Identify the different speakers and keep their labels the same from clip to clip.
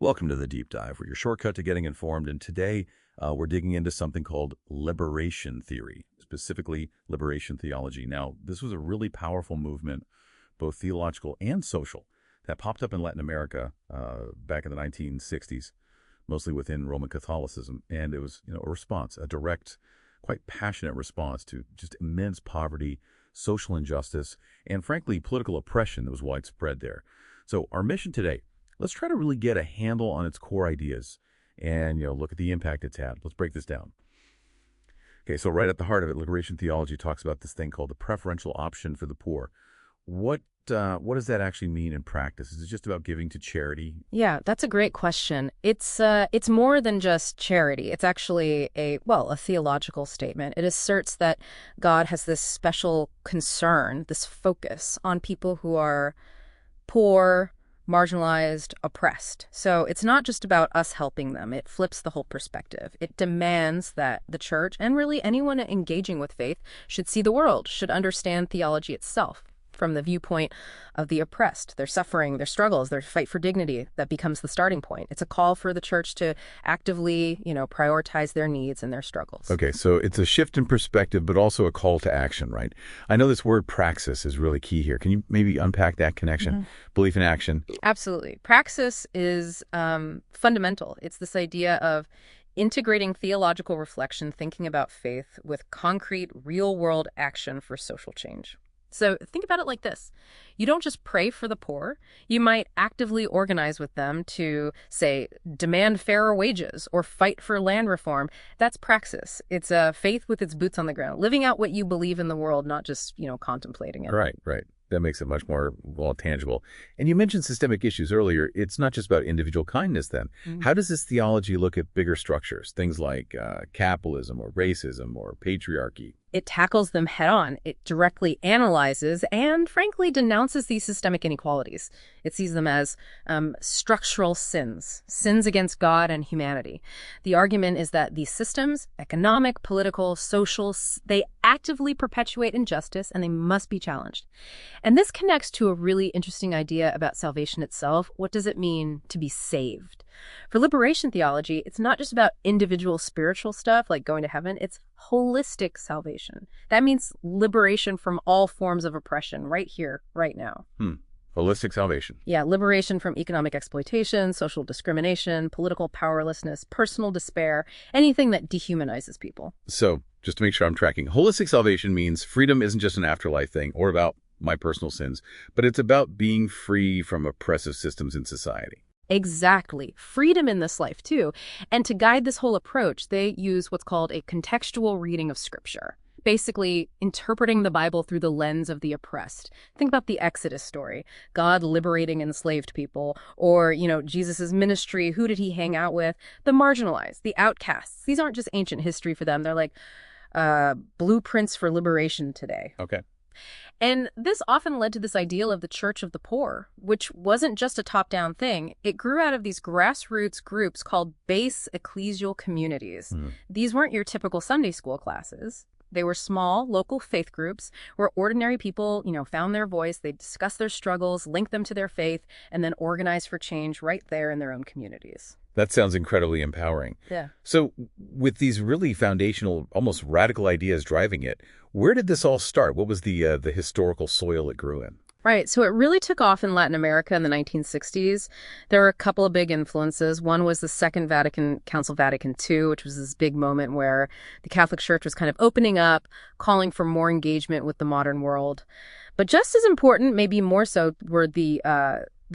Speaker 1: Welcome to the Deep Dive. We're your shortcut to getting informed, and today we're digging into something called liberation theory, specifically liberation theology. Now, this was a really powerful movement, both theological and social, that popped up in Latin America back in the 1960s, mostly within Roman Catholicism, and it was, a response, a direct, quite passionate response to just immense poverty, social injustice, and frankly, political oppression that was widespread there. So our mission today, let's try to really get a handle on its core ideas and, look at the impact it's had. Let's break this down. Okay, so right at the heart of it, liberation theology talks about this thing called the preferential option for the poor. What does that actually mean in practice? Is it just about giving to charity?
Speaker 2: Yeah, that's a great question. It's more than just charity. It's actually a theological statement. It asserts that God has this special concern, this focus on people who are poor, marginalized, oppressed. So it's not just about us helping them. It flips the whole perspective. It demands that the church, and really anyone engaging with faith, should see the world, should understand theology itself from the viewpoint of the oppressed, their suffering, their struggles, their fight for dignity. That becomes the starting point. It's a call for the church to actively, prioritize their needs and their struggles.
Speaker 1: Okay, so it's a shift in perspective, but also a call to action, right? I know this word praxis is really key here. Can you maybe unpack that connection? Mm-hmm. Belief in action.
Speaker 2: Absolutely. Praxis is fundamental. It's this idea of integrating theological reflection, thinking about faith, with concrete, real-world action for social change. So think about it like this. You don't just pray for the poor. You might actively organize with them to, say, demand fairer wages or fight for land reform. That's praxis. It's a faith with its boots on the ground, living out what you believe in the world, not just, contemplating it.
Speaker 1: Right. That makes it much more tangible. And you mentioned systemic issues earlier. It's not just about individual kindness then. Mm-hmm. How does this theology look at bigger structures, things like capitalism or racism or patriarchy?
Speaker 2: It tackles them head on. It directly analyzes and, frankly, denounces these systemic inequalities. It sees them as structural sins against God and humanity. The argument is that these systems, economic, political, social, they actively perpetuate injustice and they must be challenged. And this connects to a really interesting idea about salvation itself. What does it mean to be saved? For liberation theology, it's not just about individual spiritual stuff like going to heaven. It's holistic salvation. That means liberation from all forms of oppression right here, right now.
Speaker 1: Holistic salvation.
Speaker 2: Yeah, liberation from economic exploitation, social discrimination, political powerlessness, personal despair, anything that dehumanizes people.
Speaker 1: So, just to make sure I'm tracking, holistic salvation means freedom isn't just an afterlife thing or about my personal sins, but it's about being free from oppressive systems in society.
Speaker 2: Exactly. Freedom in this life, too. And to guide this whole approach, they use what's called a contextual reading of Scripture, basically interpreting the Bible through the lens of the oppressed. Think about the Exodus story, God liberating enslaved people, or, Jesus's ministry, who did he hang out with? The marginalized, the outcasts. These aren't just ancient history for them. They're like blueprints for liberation today.
Speaker 1: Okay.
Speaker 2: And this often led to this ideal of the Church of the Poor, which wasn't just a top-down thing. It grew out of these grassroots groups called base ecclesial communities. These weren't your typical Sunday school classes. They were small, local faith groups where ordinary people, found their voice. They discussed their struggles, linked them to their faith, and then organized for change right there in their own communities.
Speaker 1: That sounds incredibly empowering.
Speaker 2: Yeah.
Speaker 1: So with these really foundational, almost radical ideas driving it, where did this all start? What was the historical soil it grew in?
Speaker 2: Right. So it really took off in Latin America in the 1960s. There were a couple of big influences. One was the Second Vatican Council, Vatican II, which was this big moment where the Catholic Church was kind of opening up, calling for more engagement with the modern world. But just as important, maybe more so, were the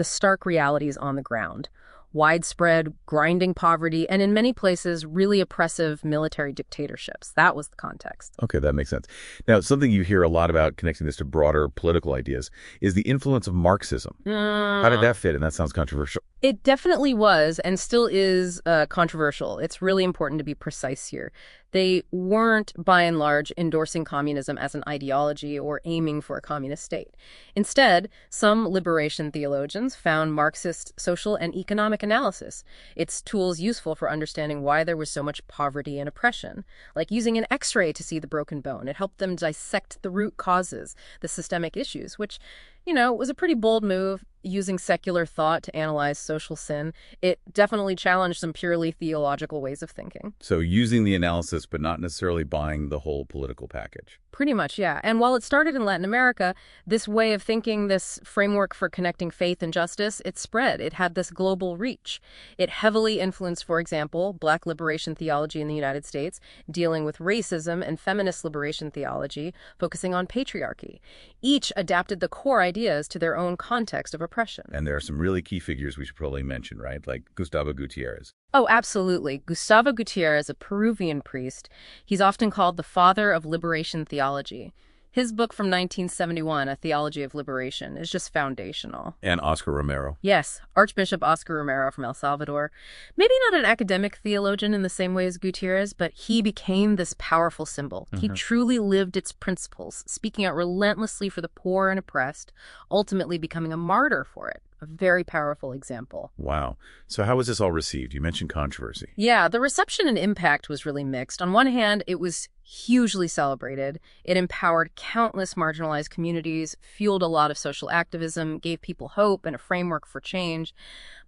Speaker 2: stark realities on the ground. Widespread, grinding poverty, and in many places, really oppressive military dictatorships. That was the context.
Speaker 1: Okay, that makes sense. Now, something you hear a lot about connecting this to broader political ideas is the influence of Marxism. How did that fit? And that sounds controversial.
Speaker 2: It definitely was and still is controversial. It's really important to be precise here. They weren't, by and large, endorsing communism as an ideology or aiming for a communist state. Instead, some liberation theologians found Marxist social and economic analysis, its tools useful for understanding why there was so much poverty and oppression, like using an X-ray to see the broken bone. It helped them dissect the root causes, the systemic issues, which, was a pretty bold move. using secular thought to analyze social sin, it definitely challenged some purely theological ways of thinking.
Speaker 1: So using the analysis, but not necessarily buying the whole political package.
Speaker 2: Pretty much, yeah. And while it started in Latin America, this way of thinking, this framework for connecting faith and justice, it spread. It had this global reach. It heavily influenced, for example, Black liberation theology in the United States, dealing with racism, and feminist liberation theology, focusing on patriarchy. Each adapted the core ideas to their own context of oppression.
Speaker 1: And there are some really key figures we should probably mention, right? Like Gustavo Gutierrez.
Speaker 2: Oh, absolutely. Gustavo Gutierrez, a Peruvian priest, he's often called the father of liberation theology. His book from 1971, A Theology of Liberation, is just foundational.
Speaker 1: And Oscar Romero.
Speaker 2: Yes, Archbishop Oscar Romero from El Salvador. Maybe not an academic theologian in the same way as Gutierrez, but he became this powerful symbol. He truly lived its principles, speaking out relentlessly for the poor and oppressed, ultimately becoming a martyr for it. A very powerful example.
Speaker 1: Wow. So how was this all received? You mentioned controversy.
Speaker 2: Yeah, the reception and impact was really mixed. On one hand, it was hugely celebrated. It empowered countless marginalized communities, fueled a lot of social activism, gave people hope and a framework for change.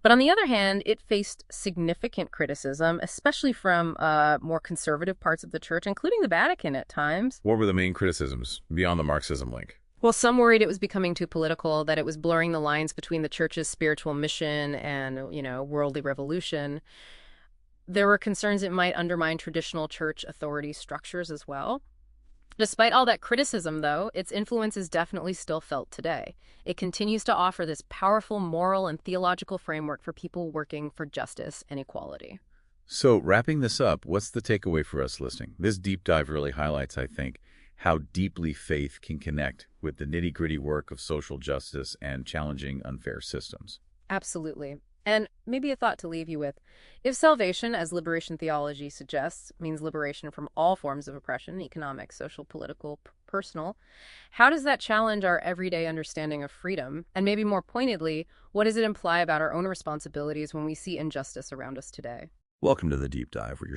Speaker 2: But on the other hand, it faced significant criticism, especially from more conservative parts of the church, including the Vatican at times.
Speaker 1: What were the main criticisms beyond the Marxism link?
Speaker 2: Well, some worried it was becoming too political, that it was blurring the lines between the church's spiritual mission and, worldly revolution. There were concerns it might undermine traditional church authority structures as well. Despite all that criticism, though, its influence is definitely still felt today. It continues to offer this powerful moral and theological framework for people working for justice and equality.
Speaker 1: So wrapping this up, what's the takeaway for us listening? This deep dive really highlights, I think, how deeply faith can connect with the nitty-gritty work of social justice and challenging unfair systems.
Speaker 2: Absolutely. And maybe a thought to leave you with. If salvation, as liberation theology suggests, means liberation from all forms of oppression, economic, social, political, personal, how does that challenge our everyday understanding of freedom? And maybe more pointedly, what does it imply about our own responsibilities when we see injustice around us today?
Speaker 1: Welcome to The Deep Dive, where your